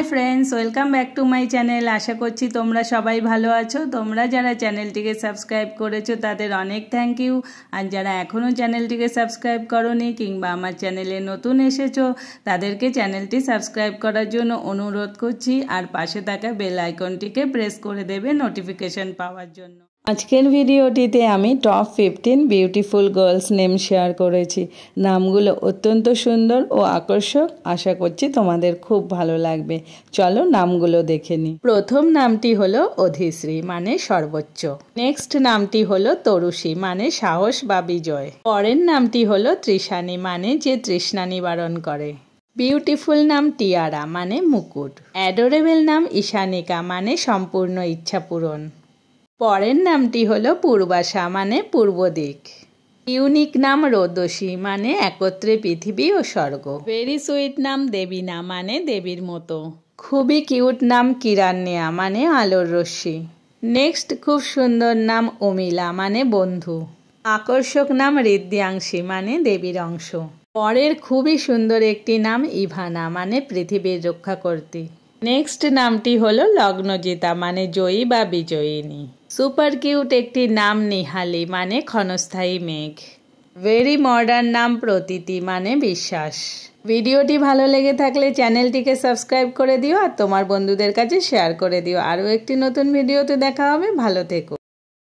High friends welcome back to my channel. आशा करছি তোমরা সবাই ভালো আছো। তোমরা যারা চ্যানেলটিকে সাবস্ক্রাইব করেছো তাদের অনেক থ্যাংক ইউ। আর যারা এখনও চ্যানেলটিকে সাবস্ক্রাইব করোনি কিংবা আমার চ্যানেলে নতুন এসেছো তাদেরকে চ্যানেলটি সাবস্ক্রাইব করার জন্য অনুরোধ করছি। আর পাশে থাকা বেল আইকনটিকে প্রেস করে দেবে নোটিফিকেশন পাওয়ার জন্য। আজকের ভিডিওটিতে আমি top 15 beautiful girl's name share করেছি। নামগুলো অত্যন্ত সুন্দর ও আকর্ষক। আশা করছি তোমাদের খুব ভালো লাগবে। চলো নামগুলো দেখে নিই। প্রথম নামটি হলো অধিশ্রী মানে সর্বোচ্চ। নেক্সট নামটি হলো তরুষী মানে সাহস বা বিজয়। পরের নামটি হলো তৃষানী মানে যে তৃষ্ণা নিবারণ করে। বিউটিফুল নাম টিয়ারা মানে মুকুট। অ্যাডোরেবল নাম ঈশানিকা মানে সম্পূর্ণ ইচ্ছা পূরণ। পরের নামটি হলো পূর্বাশা মানে পূর্ব দিক। ইউনিক নাম রোদসী মানে একত্রে পৃথিবী ও স্বর্গ। ভেরি সুইট নাম দেবীনা মানে দেবীর মতো। খুবই কিউট নাম কিরান্যা মানে আলোর রশ্মি। নেক্সট খুব সুন্দর নাম অমিলা মানে বন্ধু। আকর্ষক নাম হৃদ্যাংশী মানে দেবীর অংশ। পরের খুবই সুন্দর একটি নাম ইভানা মানে পৃথিবীর রক্ষা করতে। নেক্সট নামটি হলো লগ্নজিতা মানে জয়ী বা বিজয়িনী। সুপার কিউট একটি নাম নিহালি মানে ক্ষণস্থায়ী মেঘ। ভেরি মডার্ন নাম প্রতীতি মানে বিশ্বাস। ভিডিওটি ভালো লেগে থাকলে চ্যানেলটিকে সাবস্ক্রাইব করে দিও আর তোমার বন্ধুদের কাছে শেয়ার করে দিও। আরও একটি নতুন ভিডিওতে দেখা হবে। ভালো থেকো।